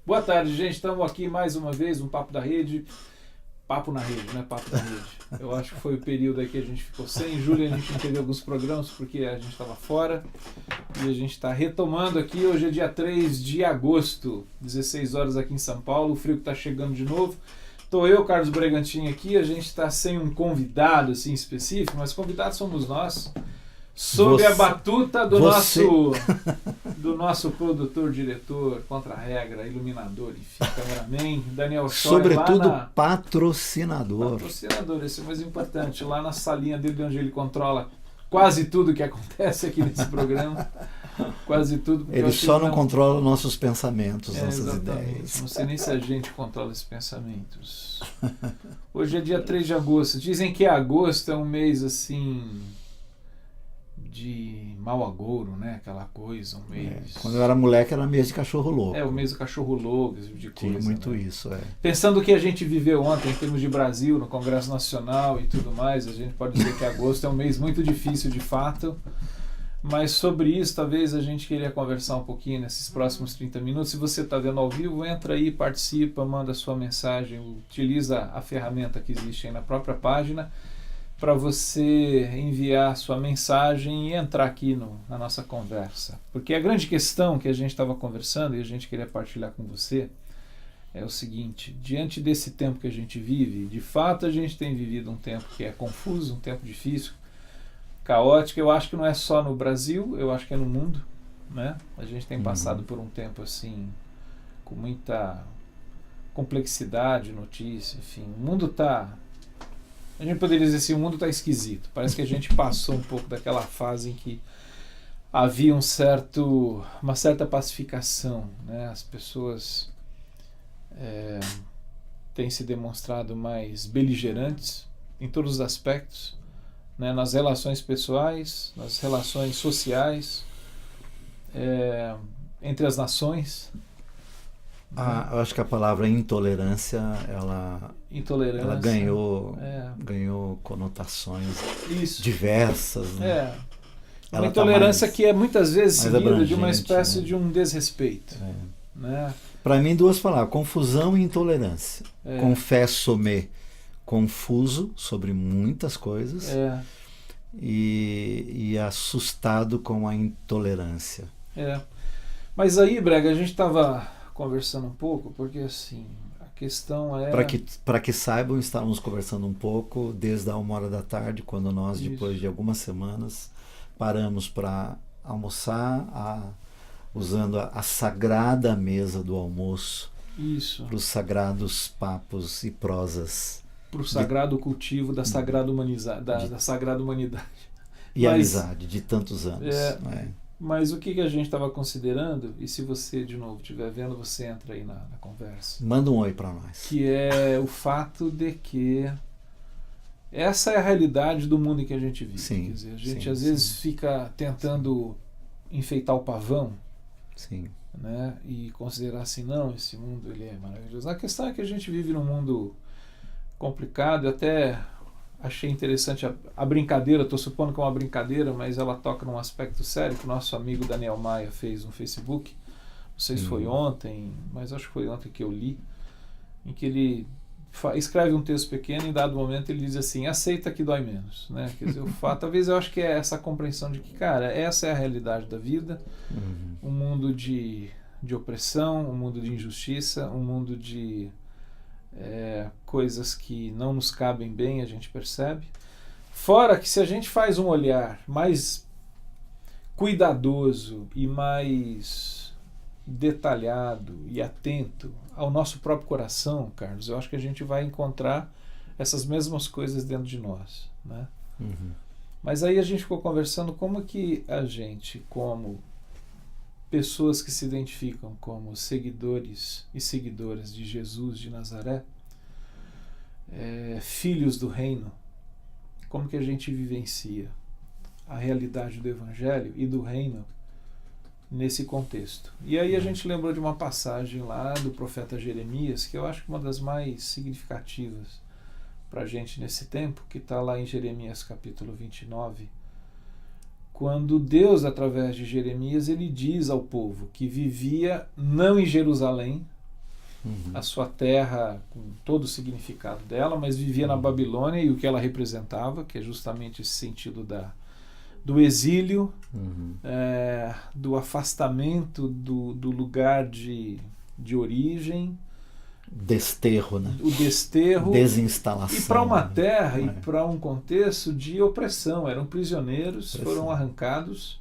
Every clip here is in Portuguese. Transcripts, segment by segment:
Boa tarde, gente. Estamos aqui mais uma vez, um Papo da Rede. Papo na Rede, não é Papo da Rede. Eu acho que foi o período aí que a gente ficou sem. Em julho a gente não teve alguns programas porque a gente estava fora. E a gente está retomando aqui. Hoje é dia 3 de agosto, 16 horas aqui em São Paulo. O frio está chegando de novo. Estou eu, Carlos Bregantin, aqui. A gente está sem um convidado assim, específico, mas convidados somos nós. Sob a batuta do nosso produtor, diretor, contra-regra, iluminador, enfim, cameraman, Daniel Schor. Sobretudo patrocinador. Patrocinador, esse é o mais importante. Lá na salinha dele, onde ele controla quase tudo que acontece aqui nesse programa. Quase tudo. Ele só não controla nossos pensamentos, nossas exatamente. ideias. Não sei nem se a gente controla esses pensamentos. Hoje é dia 3 de agosto. Dizem que agosto é um mês assim de mau agouro, né? Aquela coisa, um mês... Quando eu era moleque era mês de cachorro louco. O mês do cachorro louco, esse tipo de coisa. Tinha muito né? isso, Pensando o que a gente viveu ontem em termos de Brasil, no Congresso Nacional e tudo mais, a gente pode dizer que agosto é um mês muito difícil de fato, mas sobre isso talvez a gente queria conversar um pouquinho nesses próximos 30 minutos. Se você está vendo ao vivo, entra aí, participa, manda sua mensagem, utiliza a ferramenta que existe aí na própria página, para você enviar sua mensagem e entrar aqui na nossa conversa. Porque a grande questão que a gente estava conversando e a gente queria partilhar com você é o seguinte: diante desse tempo que a gente vive, de fato a gente tem vivido um tempo que é confuso, um tempo difícil, caótico. Eu acho que não é só no Brasil, eu acho que é no mundo, né? A gente tem passado por um tempo assim, com muita complexidade, notícia, enfim. O mundo está... A gente poderia dizer assim, o mundo está esquisito. Parece que a gente passou um pouco daquela fase em que havia uma certa pacificação, né? As pessoas têm se demonstrado mais beligerantes em todos os aspectos, né? Nas relações pessoais, nas relações sociais, entre as nações. Eu acho que a palavra intolerância, ela ganhou conotações diversas. Né? Uma intolerância que é muitas vezes seguida de uma espécie, né, de um desrespeito. Né? Para mim, duas palavras: confusão e intolerância. Confesso-me confuso sobre muitas coisas e assustado com a intolerância. Mas aí, Brega, a gente estava conversando um pouco, porque assim, a questão é... Para que saibam, estávamos conversando um pouco desde a 1h da tarde, quando nós, depois de algumas semanas, paramos para almoçar, usando a sagrada mesa do almoço, para os sagrados papos e prosas. Para o sagrado cultivo da sagrada humanidade. Da sagrada humanidade. E amizade de tantos anos. Mas o que a gente estava considerando, e se você de novo estiver vendo, você entra aí na conversa. Manda um oi para nós. Que é o fato de que essa é a realidade do mundo em que a gente vive. Sim, quer dizer, a gente às vezes fica tentando enfeitar o pavão, né? E considerar assim, não, esse mundo ele é maravilhoso. A questão é que a gente vive num mundo complicado. Eu até achei interessante a brincadeira, estou supondo que é uma brincadeira, mas ela toca num aspecto sério que o nosso amigo Daniel Maia fez no Facebook. Não sei se foi ontem, mas acho que foi ontem que eu li, em que ele escreve um texto pequeno e em dado momento ele diz assim: aceita que dói menos, né? Quer dizer, o fato, talvez eu acho que é essa compreensão de que, cara, essa é a realidade da vida, um mundo de opressão, um mundo de injustiça, um mundo de coisas que não nos cabem bem, a gente percebe. Fora que se a gente faz um olhar mais cuidadoso e mais detalhado e atento ao nosso próprio coração, Carlos, eu acho que a gente vai encontrar essas mesmas coisas dentro de nós, né? Mas aí a gente ficou conversando como que a gente, como pessoas que se identificam como seguidores e seguidoras de Jesus de Nazaré, filhos do reino, como que a gente vivencia a realidade do Evangelho e do reino nesse contexto. E aí a gente lembrou de uma passagem lá do profeta Jeremias, que eu acho que uma das mais significativas para a gente nesse tempo, que está lá em Jeremias capítulo 29, quando Deus, através de Jeremias, ele diz ao povo que vivia não em Jerusalém, a sua terra com todo o significado dela, mas vivia na Babilônia e o que ela representava, que é justamente esse sentido do exílio, do afastamento do lugar de origem, desterro, né? O desterro, desinstalação. E para uma terra e para um contexto de opressão. Eram prisioneiros, foram arrancados.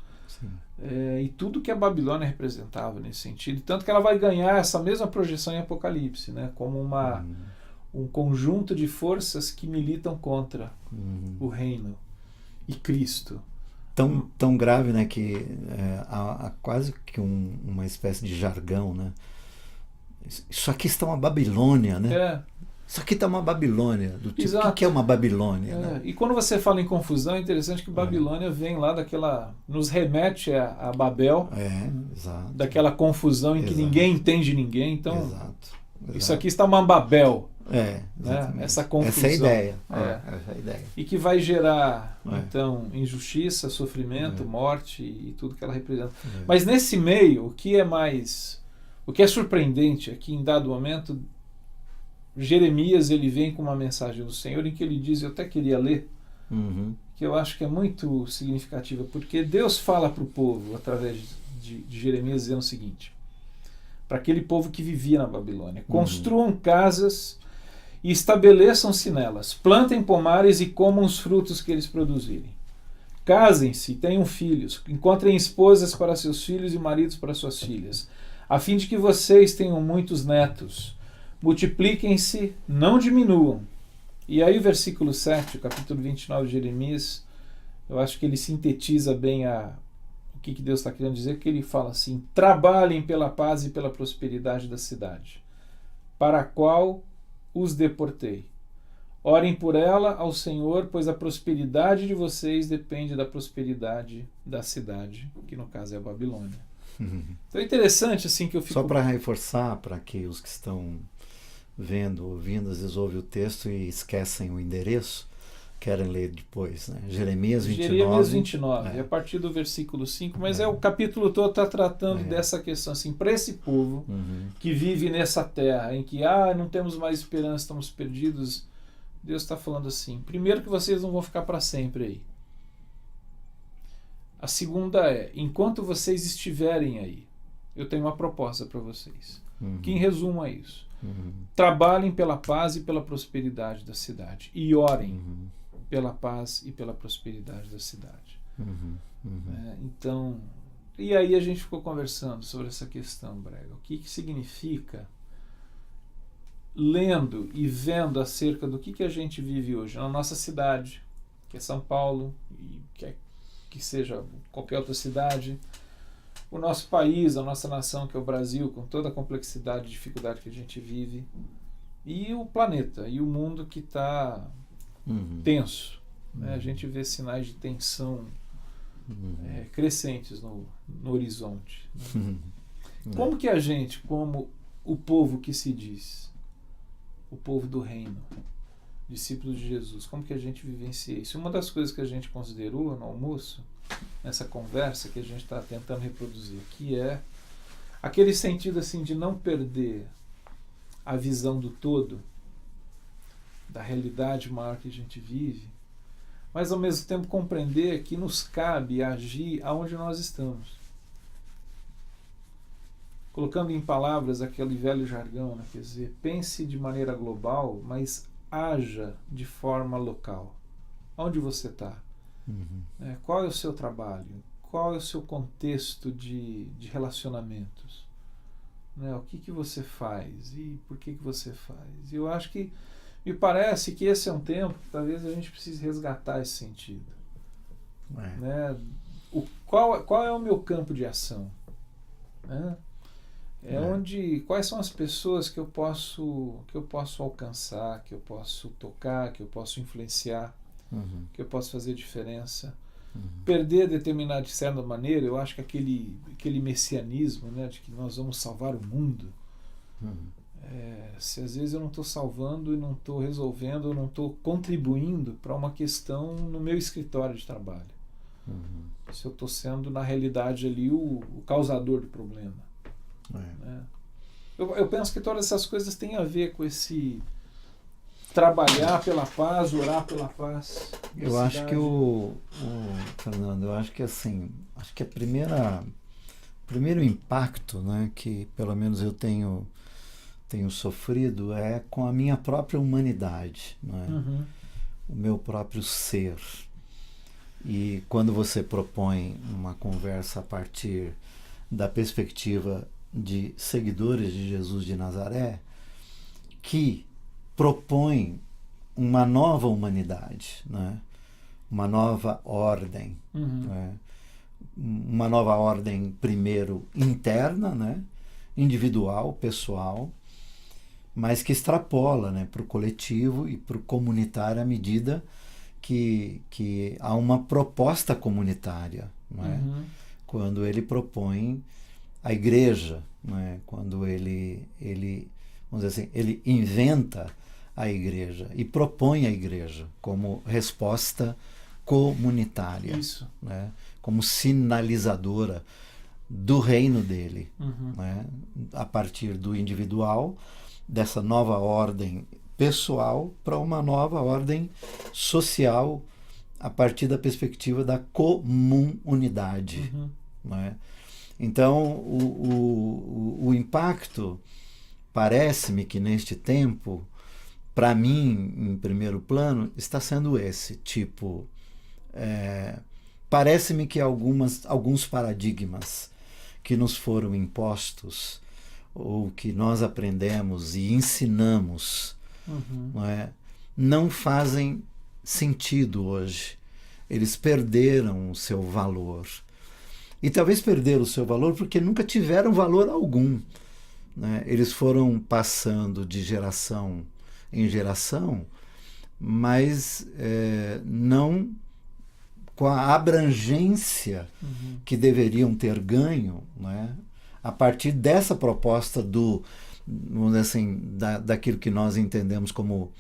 E tudo que a Babilônia representava nesse sentido. Tanto que ela vai ganhar essa mesma projeção em Apocalipse, né? Como um conjunto de forças que militam contra o reino e Cristo. Tão grave, né, que há quase que uma espécie de jargão, né? Isso aqui está uma Babilônia, né? Isso aqui está uma Babilônia. Do tipo, o que é uma Babilônia? Né? E quando você fala em confusão, é interessante que Babilônia vem lá daquela... Nos remete a Babel. Exato. Daquela confusão em que ninguém entende ninguém. Então, exato. Isso aqui está uma Babel. Né? Essa confusão. Essa é a ideia. Essa é a ideia. E que vai gerar, então, injustiça, sofrimento, morte e tudo que ela representa. Mas nesse meio, o que é surpreendente aqui em dado momento, Jeremias ele vem com uma mensagem do Senhor em que ele diz, eu até queria ler, que eu acho que é muito significativa, porque Deus fala para o povo através de Jeremias dizendo o seguinte, para aquele povo que vivia na Babilônia, construam casas e estabeleçam-se nelas, plantem pomares e comam os frutos que eles produzirem. Casem-se, tenham filhos, encontrem esposas para seus filhos e maridos para suas filhas, a fim de que vocês tenham muitos netos. Multipliquem-se, não diminuam. E aí o versículo 7, o capítulo 29 de Jeremias, eu acho que ele sintetiza bem o que Deus está querendo dizer, que ele fala assim, trabalhem pela paz e pela prosperidade da cidade, para a qual os deportei. Orem por ela ao Senhor, pois a prosperidade de vocês depende da prosperidade da cidade, que no caso é a Babilônia. Então é interessante assim que eu fico... Só para reforçar, para que os que estão vendo, ouvindo, às vezes ouvem o texto e esquecem o endereço, querem ler depois, né? Jeremias 29, a partir do versículo 5, mas o capítulo todo está tratando dessa questão, assim, para esse povo que vive nessa terra, em que não temos mais esperança, estamos perdidos, Deus está falando assim, primeiro que vocês não vão ficar para sempre aí. A segunda enquanto vocês estiverem aí, eu tenho uma proposta para vocês, que em resumo é isso. Trabalhem pela paz e pela prosperidade da cidade e orem pela paz e pela prosperidade da cidade. Então, e aí a gente ficou conversando sobre essa questão, Brega, o que significa, lendo e vendo acerca do que a gente vive hoje na nossa cidade, que é São Paulo, e que seja qualquer outra cidade, o nosso país, a nossa nação, que é o Brasil, com toda a complexidade e dificuldade que a gente vive, e o planeta, e o mundo que está tenso. Né? A gente vê sinais de tensão crescentes no horizonte. Né? Como que a gente, como o povo que se diz, o povo do reino, discípulos de Jesus, como que a gente vivencia isso? Uma das coisas que a gente considerou no almoço, nessa conversa que a gente está tentando reproduzir, que é aquele sentido assim de não perder a visão do todo, da realidade maior que a gente vive, mas ao mesmo tempo compreender que nos cabe agir aonde nós estamos. Colocando em palavras aquele velho jargão, né? Quer dizer, pense de maneira global, mas haja de forma local. Onde você está? Qual é o seu trabalho? Qual é o seu contexto de relacionamentos? Né? O que você faz? E por que você faz? E eu acho que, me parece que esse é um tempo que talvez a gente precise resgatar esse sentido. Né? Qual é o meu campo de ação? Né? Quais são as pessoas que eu posso alcançar, que eu posso tocar, que eu posso influenciar, que eu posso fazer diferença. Perder determinada, de certa maneira, eu acho que aquele messianismo, né, de que nós vamos salvar o mundo, se às vezes eu não estou salvando e não estou resolvendo, eu não estou contribuindo para uma questão no meu escritório de trabalho. Se eu estou sendo, na realidade, ali o causador do problema. Né? Eu penso que todas essas coisas têm a ver com esse trabalhar pela paz, orar pela paz. Eu acho que Fernando, eu acho que assim, acho que o primeiro impacto, né, que pelo menos eu tenho sofrido é com a minha própria humanidade, né? Uhum. O meu próprio ser. E quando você propõe uma conversa a partir da perspectiva de seguidores de Jesus de Nazaré, que propõe uma nova humanidade, né? Uma nova ordem, Uhum. né? Uma nova ordem, primeiro, interna, né? Individual, pessoal, mas que extrapola, né, para o coletivo e para o comunitário à medida que há uma proposta comunitária, não é? Uhum. Quando ele propõe a igreja, não é? Quando ele vamos dizer assim, ele inventa a igreja e propõe a igreja como resposta comunitária, Isso. né? Como sinalizadora do reino dele, Uhum. né? A partir do individual, dessa nova ordem pessoal para uma nova ordem social a partir da perspectiva da comunidade. Uhum. Né? Então, o impacto, parece-me que neste tempo, para mim, em primeiro plano, está sendo esse tipo. Parece-me que alguns paradigmas que nos foram impostos ou que nós aprendemos e ensinamos, Uhum. não fazem sentido hoje. Eles perderam o seu valor. E talvez perderam o seu valor porque nunca tiveram valor algum. Né? Eles foram passando de geração em geração, mas não com a abrangência que deveriam ter ganho, né? A partir dessa proposta vamos dizer assim, daquilo que nós entendemos como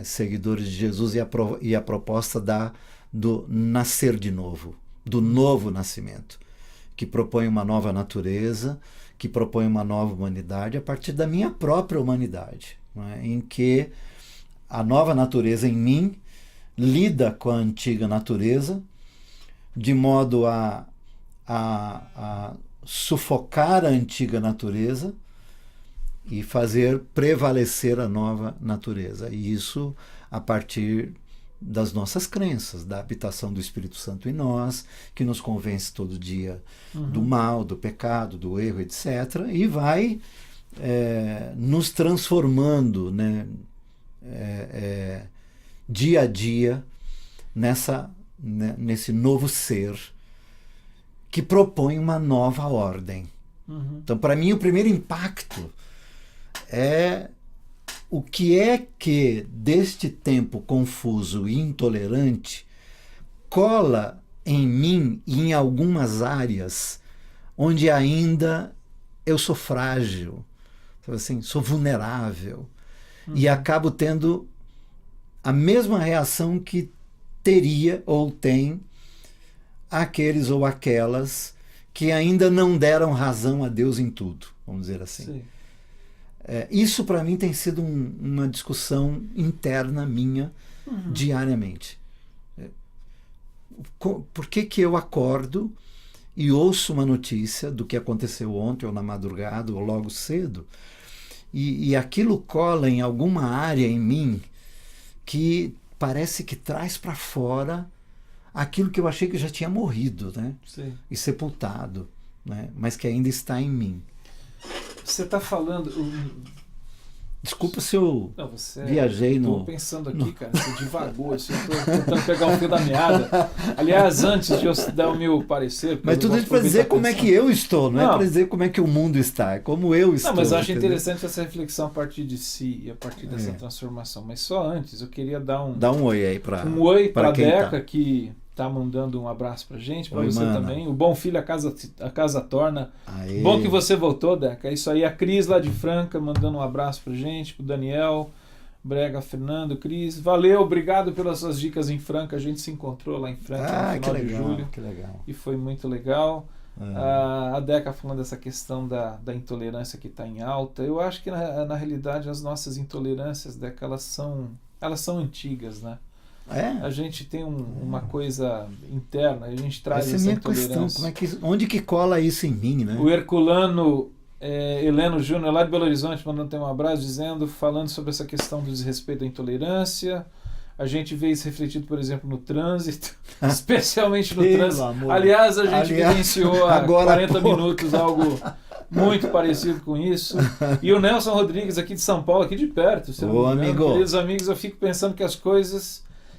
seguidores de Jesus e a proposta do nascer de novo, do novo nascimento, que propõe uma nova natureza, que propõe uma nova humanidade a partir da minha própria humanidade, né? Em que a nova natureza em mim lida com a antiga natureza de modo a sufocar a antiga natureza e fazer prevalecer a nova natureza. E isso a partir das nossas crenças, da habitação do Espírito Santo em nós, que nos convence todo dia do mal, do pecado, do erro, etc. E vai nos transformando, né, dia a dia nesse novo ser que propõe uma nova ordem. Então, para mim, o primeiro impacto é o que é que deste tempo confuso e intolerante cola em mim e em algumas áreas onde ainda eu sou frágil, assim, sou vulnerável, e acabo tendo a mesma reação que teria ou tem aqueles ou aquelas que ainda não deram razão a Deus em tudo, vamos dizer assim. Sim. Isso para mim tem sido uma discussão interna minha diariamente. Por que eu acordo e ouço uma notícia do que aconteceu ontem ou na madrugada ou logo cedo e aquilo cola em alguma área em mim que parece que traz para fora aquilo que eu achei que já tinha morrido, né? Sim. E sepultado, né? Mas que ainda está em mim. Você está falando... Desculpa se eu Não, viajei no... Estou pensando aqui, cara, você divagou, assim, eu estou tentando pegar o fio da meada. Aliás, antes de eu dar o meu parecer... Mas tudo isso para dizer como é que eu estou, não é para dizer como é que o mundo está, é como eu estou. Não, mas eu acho interessante essa reflexão a partir de si e a partir dessa transformação. Mas só antes, eu queria dar um oi aí para um oi para a Deca, tá. Que tá mandando um abraço pra gente, para você mana. também. O bom filho a casa torna. Aê. Bom que você voltou, Deca. É isso aí. A Cris lá de Franca mandando um abraço pra gente, pro Daniel, Brega, Fernando, Cris. Valeu, obrigado pelas suas dicas em Franca. A gente se encontrou lá em Franca no final de julho. Que legal. E foi muito legal. A Deca falando dessa questão da intolerância que está em alta. Eu acho que na realidade as nossas intolerâncias, Deca, elas são antigas, né? A gente tem uma coisa interna, a gente traz essa intolerância. Questão, onde que cola isso em mim, né? O Herculano Heleno Júnior, lá de Belo Horizonte, mandando um abraço, falando sobre essa questão do desrespeito à intolerância. A gente vê isso refletido, por exemplo, no trânsito, especialmente no trânsito. Aliás, a gente vivenciou há 40 minutos algo muito parecido com isso. E o Nelson Rodrigues, aqui de São Paulo, aqui de perto. Amigo. Queridos amigos, eu fico pensando que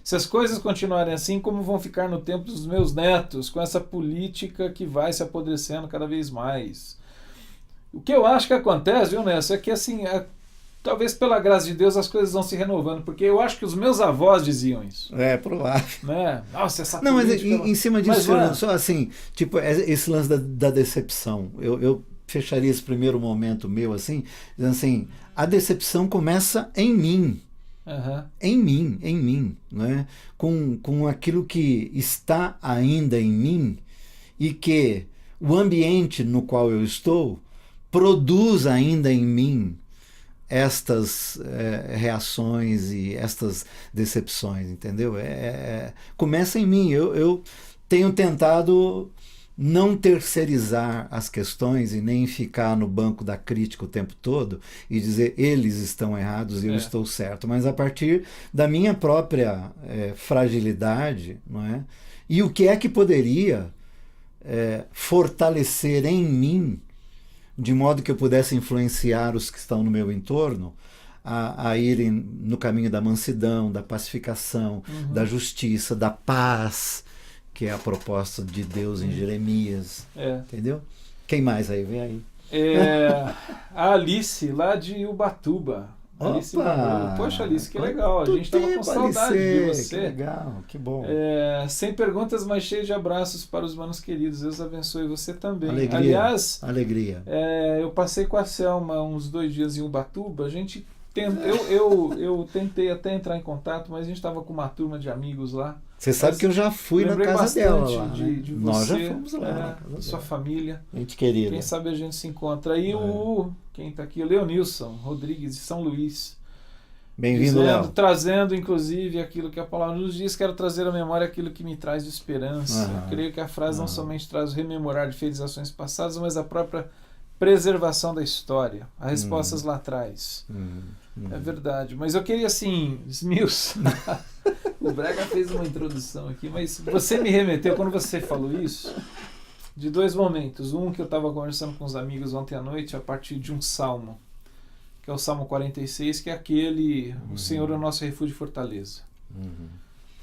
se as coisas continuarem assim, como vão ficar no tempo dos meus netos, com essa política que vai se apodrecendo cada vez mais. O que eu acho que acontece, viu, Nelson, é que assim, talvez pela graça de Deus as coisas vão se renovando, porque eu acho que os meus avós diziam isso. É, provável. Né? Nossa, essa Não, mas em cima disso, só assim, tipo, esse lance da decepção, eu fecharia esse primeiro momento meu assim, dizendo assim, a decepção começa em mim. Uhum. Em mim, né? Com aquilo que está ainda em mim e que o ambiente no qual eu estou produz ainda em mim estas reações e estas decepções, entendeu? Começa em mim. Eu tenho tentado não terceirizar as questões e nem ficar no banco da crítica o tempo todo e dizer eles estão errados e eu estou certo, mas a partir da minha própria fragilidade, não é? E o que é que poderia fortalecer em mim de modo que eu pudesse influenciar os que estão no meu entorno a irem no caminho da mansidão, da pacificação, da justiça, da paz, que é a proposta de Deus em Jeremias. Entendeu? Quem mais aí? Vem aí. A Alice, lá de Ubatuba. Alice, poxa, Alice, que legal. A gente estava com saudade de você. Que legal, que bom. Sem perguntas, mas cheio de abraços para os manos queridos. Deus abençoe você também. Alegria, aliás, alegria. Eu passei com a Selma uns 2 dias em Ubatuba. A gente eu tentei até entrar em contato, mas a gente estava com uma turma de amigos lá. Você sabe que eu já fui na casa dela lá, de você, nós já fomos lá. Sua família. Gente querida. Quem sabe a gente se encontra. Aí quem está aqui? O Leonilson Rodrigues, de São Luís. Bem-vindo, Léo. Trazendo, inclusive, aquilo que a palavra nos diz. Quero trazer à memória aquilo que me traz de esperança. Eu creio que a frase não somente traz o rememorar de feitas ações passadas, mas a própria preservação da história. Há respostas lá atrás. É verdade. Mas eu queria, assim, esmiuçar. O Braga fez uma introdução aqui, mas você me remeteu, quando você falou isso, de 2 momentos. Um que eu estava conversando com os amigos ontem à noite, a partir de um salmo, que é o Salmo 46, que é aquele, o Senhor é o nosso refúgio e fortaleza.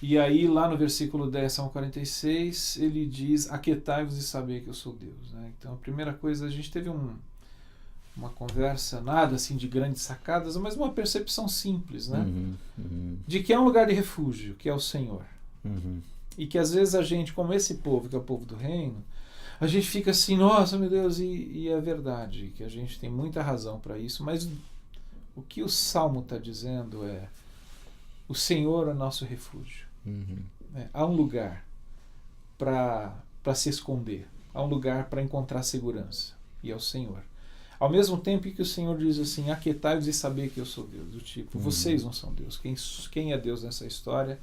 E aí, lá no versículo 10, Salmo 46, ele diz, aquietai-vos e sabei que eu sou Deus. Né? Então, a primeira coisa, a gente teve uma conversa, nada assim de grandes sacadas, mas uma percepção simples, né? De que é um lugar de refúgio, que é o Senhor. E que às vezes a gente, como esse povo, que é o povo do reino, a gente fica assim, nossa, meu Deus, e é verdade, que a gente tem muita razão para isso, mas o que o Salmo está dizendo é, o Senhor é nosso refúgio. Há um lugar para se esconder, há um lugar para encontrar segurança, e é o Senhor. Ao mesmo tempo que o Senhor diz assim, aquietai-vos e saber que eu sou Deus, do tipo, vocês não são Deus, quem é Deus nessa história?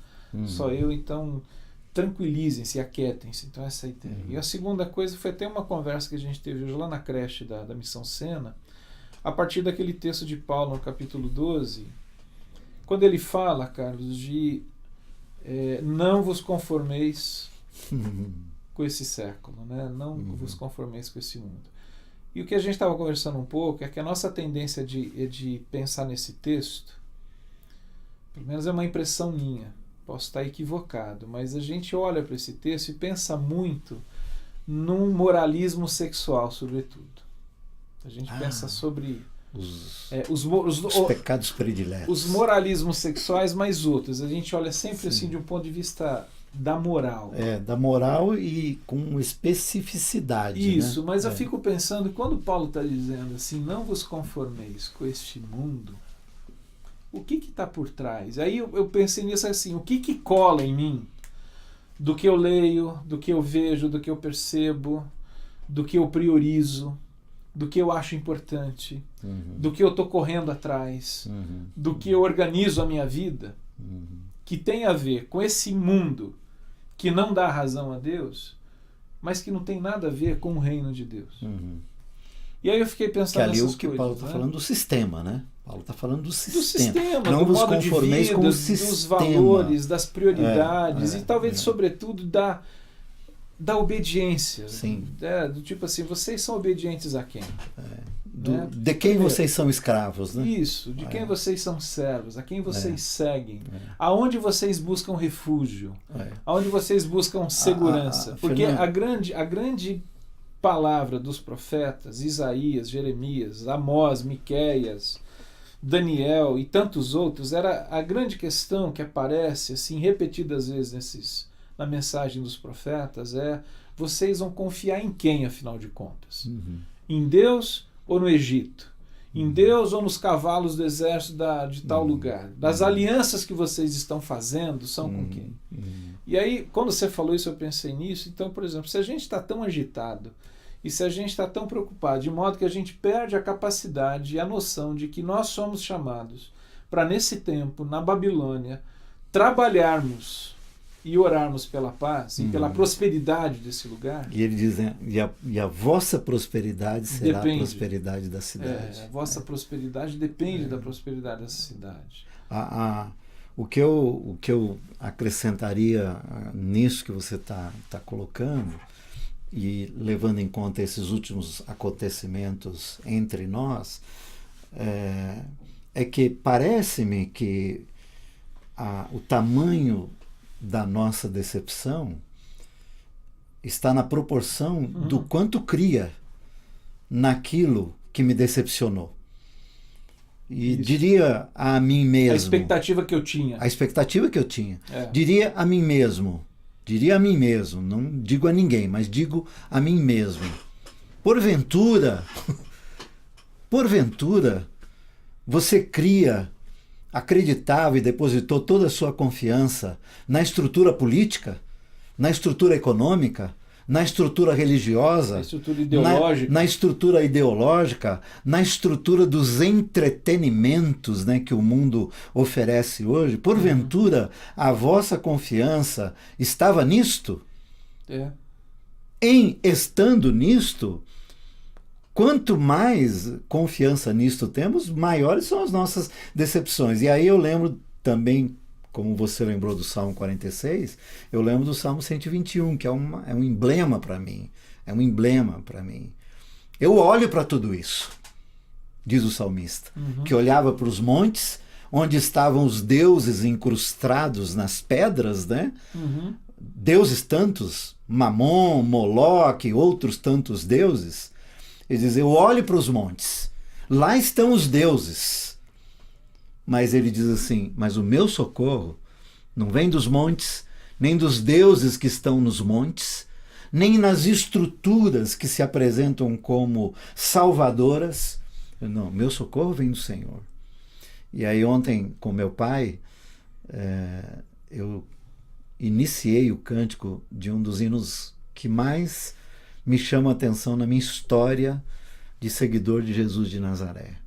Só eu, então tranquilizem-se, aquietem-se. Então essa é a ideia. E a segunda coisa foi até uma conversa que a gente teve hoje lá na creche da Missão Sena, a partir daquele texto de Paulo no capítulo 12, quando ele fala, Carlos, de não vos conformeis com esse século, né? Não vos conformeis com esse mundo. E o que a gente estava conversando um pouco é que a nossa tendência de pensar nesse texto, pelo menos é uma impressão minha, posso estar equivocado, mas a gente olha para esse texto e pensa muito num moralismo sexual, sobretudo. A gente pensa sobre os pecados prediletos. Os moralismos sexuais, mais outros. A gente olha sempre assim de um ponto de vista da moral. Da moral e com especificidade. Isso, né? Mas eu fico pensando, quando Paulo está dizendo assim, não vos conformeis com este mundo, o que está por trás? Aí eu pensei nisso assim, o que cola em mim do que eu leio, do que eu vejo, do que eu percebo, do que eu priorizo, do que eu acho importante, do que eu estou correndo atrás, do que eu organizo a minha vida, que tem a ver com esse mundo que não dá razão a Deus, mas que não tem nada a ver com o reino de Deus. E aí eu fiquei pensando nessas coisas. Que ali o que Paulo está falando do sistema, né? Paulo está falando do sistema. Do sistema, não do vos modo conformeis de vida, com o dos sistema. valores, das prioridades e talvez, sobretudo, da obediência. Sim. Do tipo assim, vocês são obedientes a quem? De quem vocês são escravos, né? Isso, de quem vocês são servos, a quem vocês seguem, aonde vocês buscam refúgio, aonde vocês buscam segurança. Porque a grande palavra dos profetas, Isaías, Jeremias, Amós, Miqueias, Daniel e tantos outros, era a grande questão que aparece assim repetidas vezes na mensagem dos profetas, vocês vão confiar em quem, afinal de contas? Em Deus ou no Egito? Em Deus ou nos cavalos do exército de tal lugar? Das alianças que vocês estão fazendo, são com quem? E aí, quando você falou isso, eu pensei nisso. Então, por exemplo, se a gente está tão agitado e se a gente está tão preocupado, de modo que a gente perde a capacidade e a noção de que nós somos chamados para, nesse tempo, na Babilônia, trabalharmos e orarmos pela paz e pela prosperidade desse lugar. E ele diz, e a vossa prosperidade será a prosperidade da cidade. A vossa prosperidade depende da prosperidade dessa cidade. O que eu acrescentaria nisso que você está colocando, e levando em conta esses últimos acontecimentos entre nós, é que parece-me que o tamanho da nossa decepção está na proporção do quanto cria naquilo que me decepcionou. E diria a mim mesmo... A expectativa que eu tinha. Diria a mim mesmo, não digo a ninguém, mas digo a mim mesmo. Porventura, você acreditava e depositou toda a sua confiança na estrutura política, na estrutura econômica, na estrutura religiosa, na estrutura ideológica, na estrutura dos entretenimentos, né, que o mundo oferece hoje. Porventura, a vossa confiança estava nisto? Estando nisto, quanto mais confiança nisto temos, maiores são as nossas decepções. E aí eu lembro também, como você lembrou do Salmo 46, eu lembro do Salmo 121, que é um emblema para mim. Eu olho para tudo isso, diz o salmista, que olhava para os montes, onde estavam os deuses incrustados nas pedras, né? Deuses tantos, Mamon, Moloque, outros tantos deuses. Ele diz, eu olho para os montes, lá estão os deuses. Mas ele diz assim, mas o meu socorro não vem dos montes, nem dos deuses que estão nos montes, nem nas estruturas que se apresentam como salvadoras. Não, meu socorro vem do Senhor. E aí ontem, com meu pai, eu iniciei o cântico de um dos hinos que mais me chama a atenção na minha história de seguidor de Jesus de Nazaré.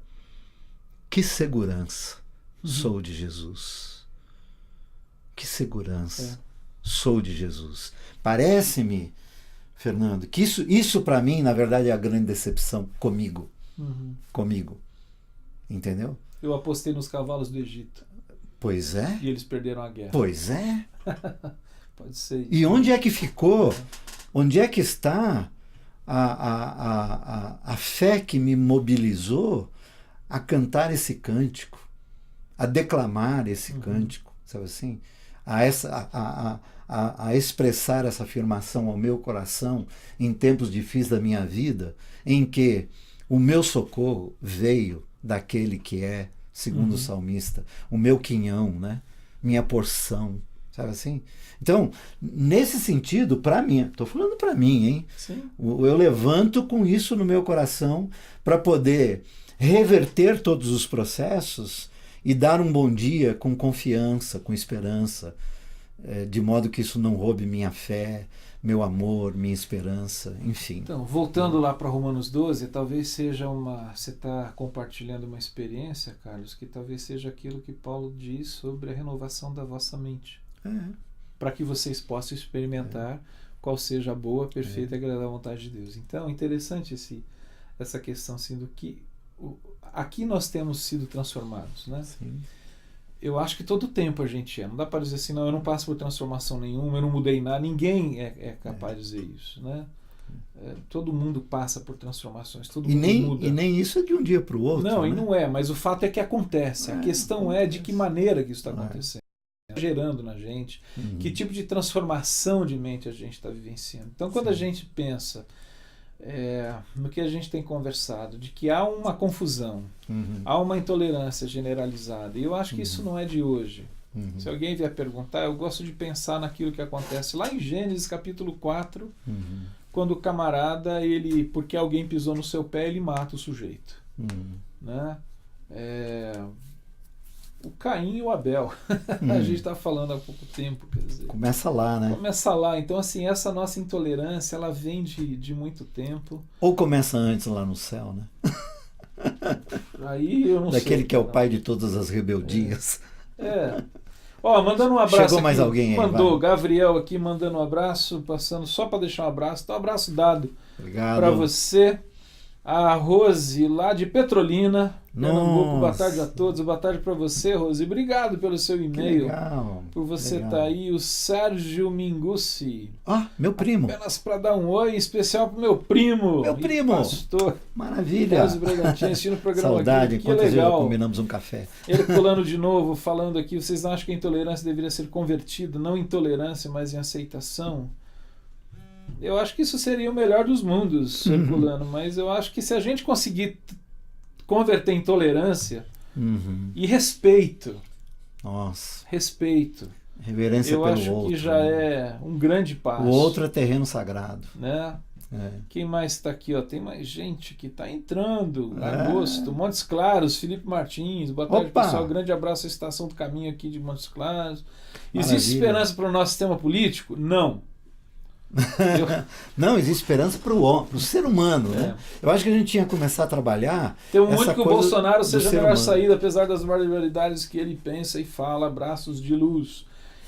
Que segurança sou de Jesus. Que segurança sou de Jesus. Parece-me, Fernando, que isso para mim, na verdade, é a grande decepção comigo. Comigo. Entendeu? Eu apostei nos cavalos do Egito. Pois é. E eles perderam a guerra. Pois é. Pode ser isso. E onde é que ficou? Onde é que está a fé que me mobilizou a cantar esse cântico, a declamar esse cântico, sabe assim? A expressar essa afirmação ao meu coração em tempos difíceis da minha vida, em que o meu socorro veio daquele que é, segundo o salmista, o meu quinhão, né? Minha porção, sabe assim? Então, nesse sentido, para mim, estou falando para mim, hein? Sim. Eu levanto com isso no meu coração para poder reverter todos os processos e dar um bom dia com confiança, com esperança, de modo que isso não roube minha fé, meu amor, minha esperança, enfim. Então, voltando lá para Romanos 12, talvez seja você está compartilhando uma experiência, Carlos, que talvez seja aquilo que Paulo diz sobre a renovação da vossa mente. Para que vocês possam experimentar qual seja a boa, perfeita e agradável vontade de Deus. Então, interessante essa questão assim, do que aqui nós temos sido transformados, né? Sim. Eu acho que todo tempo a gente é. Não dá para dizer assim, não, eu não passo por transformação nenhuma, eu não mudei nada. Ninguém é capaz de dizer isso, né? Todo mundo passa por transformações, todo mundo muda. E nem isso é de um dia para o outro. Não, né? e não é, mas o fato é que acontece. A questão é de que maneira que isso está acontecendo. Gerando na gente, que tipo de transformação de mente a gente está vivenciando. Então, quando a gente pensa no que a gente tem conversado, de que há uma confusão, há uma intolerância generalizada, e eu acho que isso não é de hoje. Se alguém vier perguntar, eu gosto de pensar naquilo que acontece lá em Gênesis capítulo 4, quando o camarada, porque alguém pisou no seu pé, ele mata o sujeito. Né? O Caim e o Abel. A gente está falando há pouco tempo. Quer dizer, começa lá, né? Começa lá. Então, assim, essa nossa intolerância, ela vem de muito tempo. Ou começa antes lá no céu, né? Aí eu não sei. Daquele que é o pai de todas as rebeldias. Ó, mandando um abraço. Chegou mais aqui, alguém aí? Mandou, Gabriel aqui mandando um abraço, passando só para deixar um abraço. Então, um abraço dado para você. A Rose, lá de Petrolina, Pernambuco. Boa tarde a todos. Boa tarde para você, Rose. Obrigado pelo seu e-mail. Por você estar aí. O Sérgio Mingucci. Meu primo. Apenas para dar um oi especial pro meu primo. Meu primo. Pastor. Maravilha. Carlos Bragantino assistindo o programa. Saudade, aqui. enquanto Que legal. combinamos um café. Ele pulando de novo, falando aqui. Vocês não acham que a intolerância deveria ser convertida, não em intolerância, mas em aceitação? Eu acho que isso seria o melhor dos mundos, circulando, mas eu acho que se a gente conseguir converter em tolerância e respeito, reverência eu pelo acho outro, que já é um grande passo. O outro é terreno sagrado. Né? Quem mais está aqui? Tem mais gente que está entrando. Agosto, Montes Claros, Felipe Martins. Boa tarde, pessoal. Grande abraço à Estação do Caminho aqui de Montes Claros. Maravilha. Existe esperança para o nosso sistema político? Não. Não, existe esperança para o ser humano, né? Eu acho que a gente tinha que começar a trabalhar. Tem muito que o Bolsonaro seja a melhor saída, apesar das barbaridades que ele pensa e fala. Abraços de luz.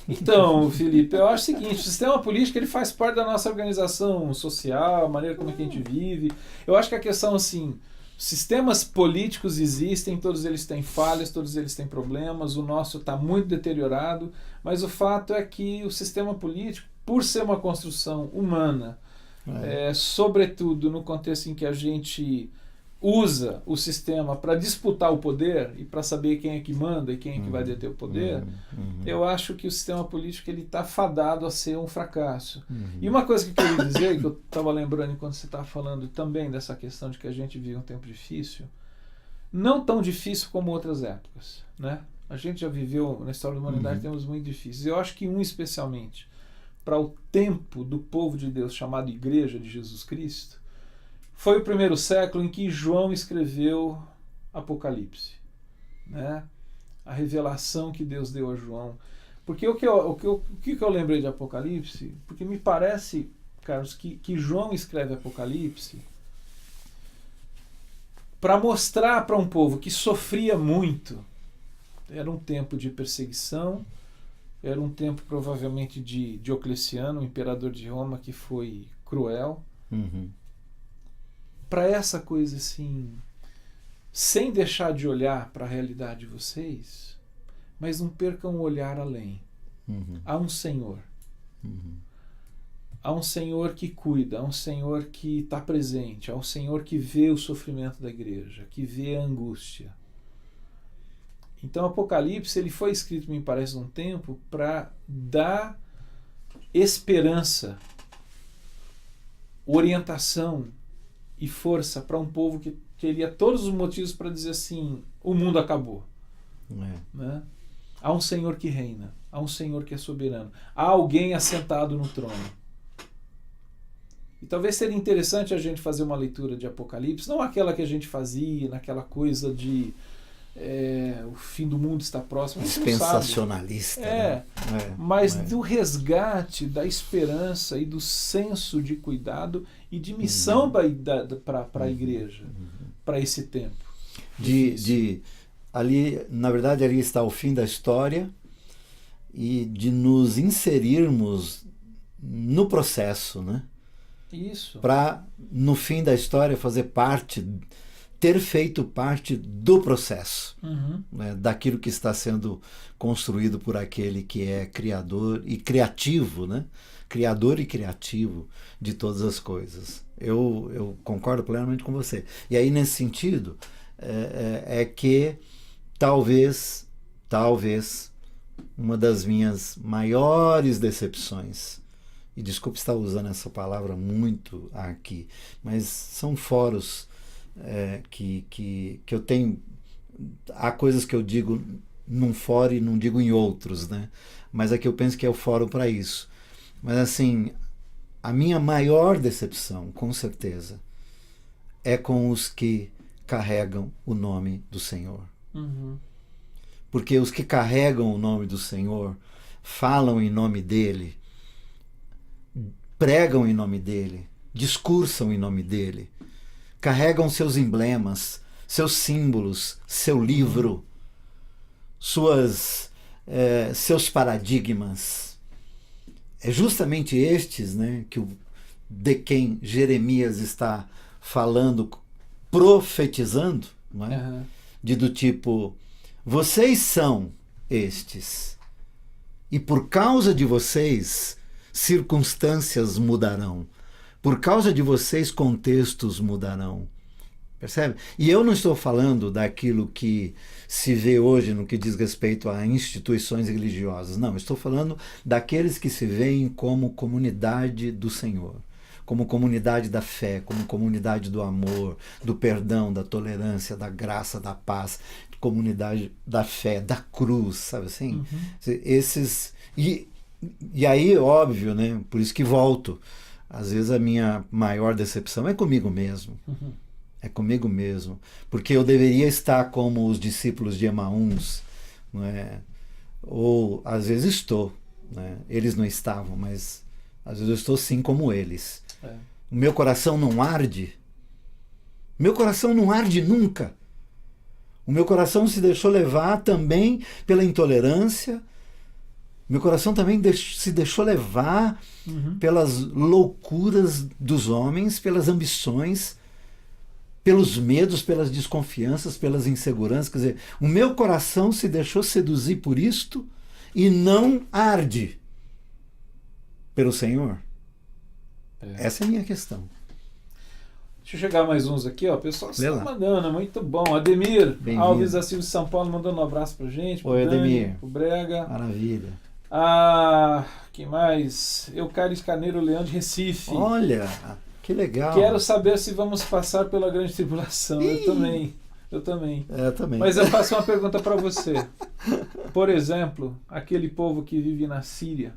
Então, Felipe, eu acho o seguinte: o sistema político ele faz parte da nossa organização social, a maneira como é que a gente vive. Eu acho que a questão, assim, sistemas políticos existem, todos eles têm falhas, todos eles têm problemas, o nosso está muito deteriorado, mas o fato é que o sistema político, por ser uma construção humana, sobretudo no contexto em que a gente usa o sistema para disputar o poder e para saber quem é que manda e quem é que vai deter o poder, eu acho que o sistema político está fadado a ser um fracasso. E uma coisa que eu queria dizer, que eu estava lembrando enquanto você estava falando também dessa questão de que a gente vive um tempo difícil, não tão difícil como outras épocas, né? A gente já viveu, na história da humanidade, tempos muito difíceis. Eu acho que especialmente para o tempo do povo de Deus chamado Igreja de Jesus Cristo, foi o primeiro século em que João escreveu Apocalipse, né? A revelação que Deus deu a João. Porque o que eu lembrei de Apocalipse? Porque me parece, Carlos, que João escreve Apocalipse para mostrar para um povo que sofria muito. Era um tempo de perseguição, era um tempo provavelmente de Diocleciano, o imperador de Roma, que foi cruel. Para essa coisa assim, sem deixar de olhar para a realidade de vocês, mas não percam o olhar além. Há um Senhor. Há um Senhor que cuida, há um Senhor que está presente, há um Senhor que vê o sofrimento da igreja, que vê a angústia. Então, Apocalipse ele foi escrito, me parece, num tempo para dar esperança, orientação e força para um povo que teria todos os motivos para dizer assim: o mundo acabou. Né? Há um Senhor que reina, há um Senhor que é soberano, há alguém assentado no trono. E talvez seria interessante a gente fazer uma leitura de Apocalipse, não aquela que a gente fazia, naquela coisa de o fim do mundo está próximo. Dispensacionalista. Mas do resgate, da esperança e do senso de cuidado e de missão para a igreja, para esse tempo. Ali, na verdade, ali está o fim da história e de nos inserirmos no processo, né? Isso. Para, no fim da história, ter feito parte do processo, né? Daquilo que está sendo construído por aquele que é criador e criativo, né? Criador e criativo de todas as coisas. Eu concordo plenamente com você. E aí, nesse sentido, é que talvez uma das minhas maiores decepções, e desculpe estar usando essa palavra muito aqui, mas são foros que eu tenho. Há coisas que eu digo num fórum e não digo em outros, né? Mas aqui eu penso que é o fórum para isso. Mas assim, a minha maior decepção, com certeza, é com os que carregam o nome do Senhor. Porque os que carregam o nome do Senhor falam em nome dele, pregam em nome dele, discursam em nome dele, carregam seus emblemas, seus símbolos, seu livro, seus paradigmas. É justamente estes, né, de quem Jeremias está falando, profetizando, não é? Do tipo, vocês são estes, e por causa de vocês, circunstâncias mudarão. Por causa de vocês, contextos mudarão. Percebe? E eu não estou falando daquilo que se vê hoje no que diz respeito a instituições religiosas. Não, estou falando daqueles que se veem como comunidade do Senhor, como comunidade da fé, como comunidade do amor, do perdão, da tolerância, da graça, da paz, comunidade da fé, da cruz, sabe assim? Esses... E aí, óbvio, né? Por isso que volto. Às vezes a minha maior decepção é comigo mesmo. É comigo mesmo. Porque eu deveria estar como os discípulos de Emaús, não é? Ou às vezes estou, né? Eles não estavam, mas às vezes eu estou sim como eles. O meu coração não arde. Meu coração não arde nunca. O meu coração se deixou levar também pela intolerância. Meu coração também se deixou levar pelas loucuras dos homens, pelas ambições, pelos medos, pelas desconfianças, pelas inseguranças. Quer dizer, o meu coração se deixou seduzir por isto e não arde pelo Senhor. Essa é a minha questão. Deixa eu chegar mais uns aqui, ó. O pessoal está mandando, muito bom. Ademir Alves da Silva de São Paulo mandando um abraço pra gente. Oi, Ademir. O Brega. Maravilha. Quem mais? Eucáris Carneiro Leão de Recife. Olha, que legal. Quero saber se vamos passar pela grande tribulação. Eu também. Eu também. Mas eu faço uma pergunta para você. Por exemplo, aquele povo que vive na Síria.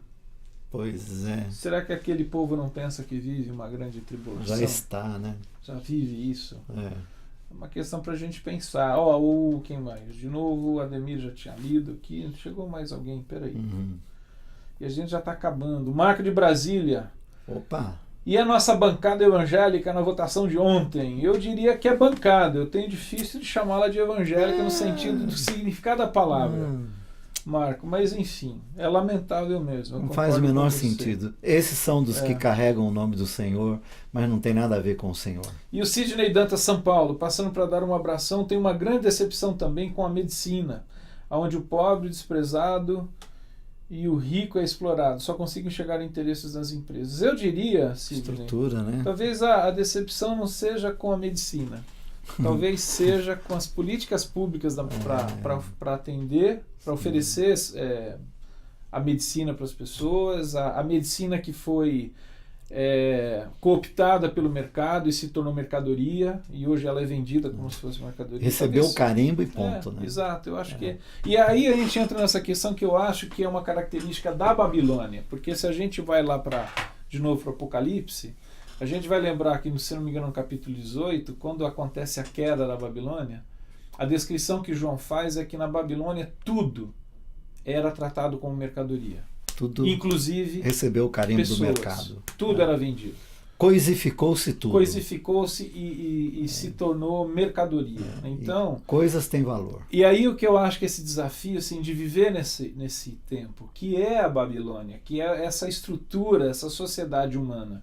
Pois é. Será que aquele povo não pensa que vive uma grande tribulação? Já está, né? Já vive isso. É uma questão para a gente pensar. Quem mais? De novo, o Ademir já tinha lido aqui. Chegou mais alguém? Peraí. E a gente já está acabando. O Marco de Brasília. Opa! E a nossa bancada evangélica na votação de ontem? Eu diria que é bancada. Eu tenho difícil de chamá-la de evangélica no sentido do significado da palavra, Marco. Mas, enfim, é lamentável mesmo. Não faz o menor sentido. Esses são dos que carregam o nome do Senhor, mas não tem nada a ver com o Senhor. E o Sidney Dantas São Paulo, passando para dar um abração, tem uma grande decepção também com a medicina, onde o pobre, desprezado e o rico é explorado. Só consigo enxergar interesses das empresas. Eu diria, Sidney, estrutura, né? Talvez a decepção não seja com a medicina. Talvez seja com as políticas públicas para atender, para oferecer a medicina para as pessoas, a medicina que foi cooptada pelo mercado e se tornou mercadoria, e hoje ela é vendida como se fosse mercadoria. Recebeu o carimbo e ponto. Né? Exato, eu acho que... E aí a gente entra nessa questão que eu acho que é uma característica da Babilônia, porque se a gente vai lá de novo para o Apocalipse, a gente vai lembrar que, se não me engano, no capítulo 18, quando acontece a queda da Babilônia, A descrição que João faz é que na Babilônia tudo era tratado como mercadoria. Tudo inclusive recebeu o carimbo pessoas, do mercado. Tudo era vendido. Coisificou-se tudo. Coisificou-se e se tornou mercadoria. Então, coisas têm valor. E aí o que eu acho que esse desafio assim, de viver nesse tempo, que é a Babilônia, que é essa estrutura, essa sociedade humana,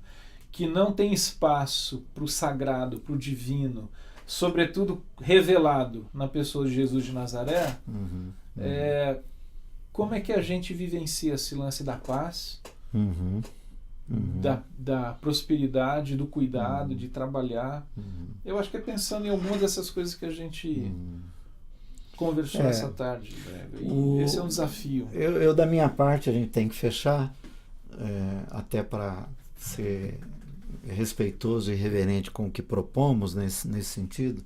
que não tem espaço para o sagrado, para o divino, sobretudo revelado na pessoa de Jesus de Nazaré, como é que a gente vivencia esse lance da paz, da prosperidade, do cuidado, de trabalhar. Eu acho que é pensando em alguma dessas coisas que a gente conversou essa tarde. Esse é um desafio. Eu, da minha parte, a gente tem que fechar, até para ser respeitoso e reverente com o que propomos nesse sentido,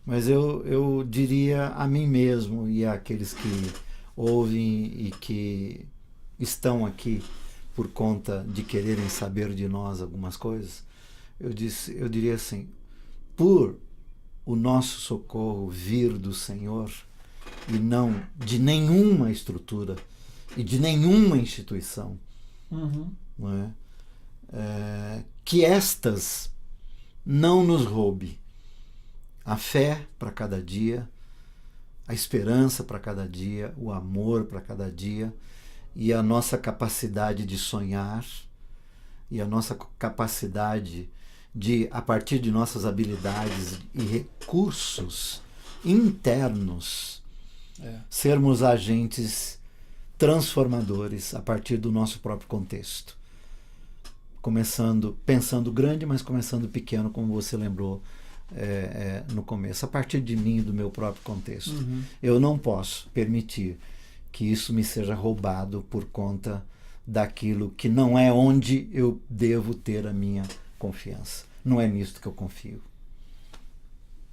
mas eu diria a mim mesmo e àqueles que ouvem e que estão aqui por conta de quererem saber de nós algumas coisas, eu diria assim, por o nosso socorro vir do Senhor e não de nenhuma estrutura e de nenhuma instituição, não é? Que estas não nos roube a fé para cada dia, a esperança para cada dia, o amor para cada dia, e a nossa capacidade de sonhar, e a nossa capacidade de, a partir de nossas habilidades e recursos internos, sermos agentes transformadores a partir do nosso próprio contexto. Pensando grande, mas começando pequeno, como você lembrou no começo, a partir de mim e do meu próprio contexto. Eu não posso permitir que isso me seja roubado por conta daquilo que não é onde eu devo ter a minha confiança. Não é nisto que eu confio.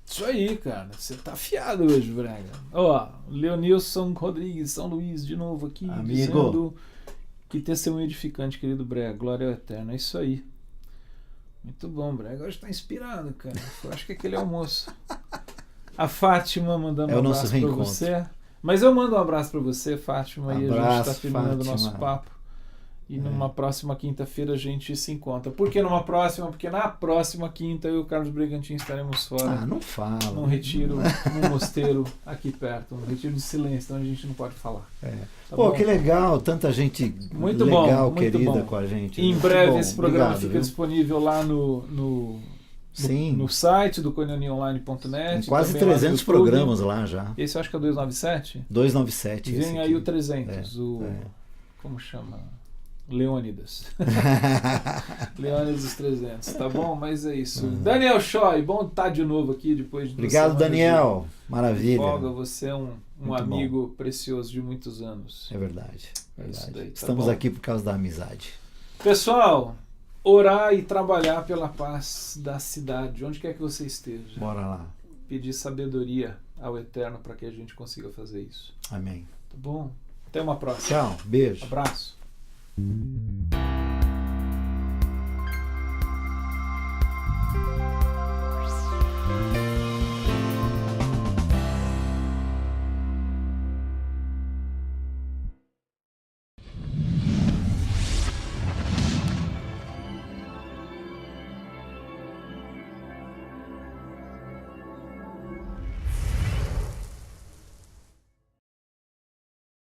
Isso aí, cara. Você tá afiado hoje, Braga. Ó, Leonilson Rodrigues, São Luís, de novo aqui, amigo, dizendo que testemunho edificante, querido Braga. Glória ao Eterno. É isso aí. Muito bom, Braga. Hoje tá inspirado, cara. Eu acho que é aquele almoço. A Fátima mandando um abraço pra você. Mas eu mando um abraço para você, Fátima, e a gente está terminando o nosso papo. E numa próxima quinta-feira a gente se encontra. Por que numa próxima? Porque na próxima quinta eu e o Carlos Brigantino estaremos fora. Não fala. Num retiro, num mosteiro aqui perto. Um retiro de silêncio, então a gente não pode falar. Tá bom? Que legal, tanta gente muito legal, bom, querida muito bom. Com a gente. Em breve bom, esse programa obrigado, fica viu? disponível lá no site do koinoniaonline.net. Tem quase 300 programas lá já. Esse eu acho que é o 297? 297. Vem aí o 300, como chama? Leônidas. Leônidas 300, tá bom? Mas é isso. Daniel Choi, bom estar de novo aqui depois de... Obrigado, Daniel. Maravilha. Folga, você é um amigo precioso de muitos anos. É verdade. Daí, tá Estamos bom. aqui por causa da amizade. Pessoal, orar e trabalhar pela paz da cidade, onde quer que você esteja. Bora lá. Pedir sabedoria ao Eterno para que a gente consiga fazer isso. Amém. Tá bom? Até uma próxima. Tchau. Beijo. Abraço.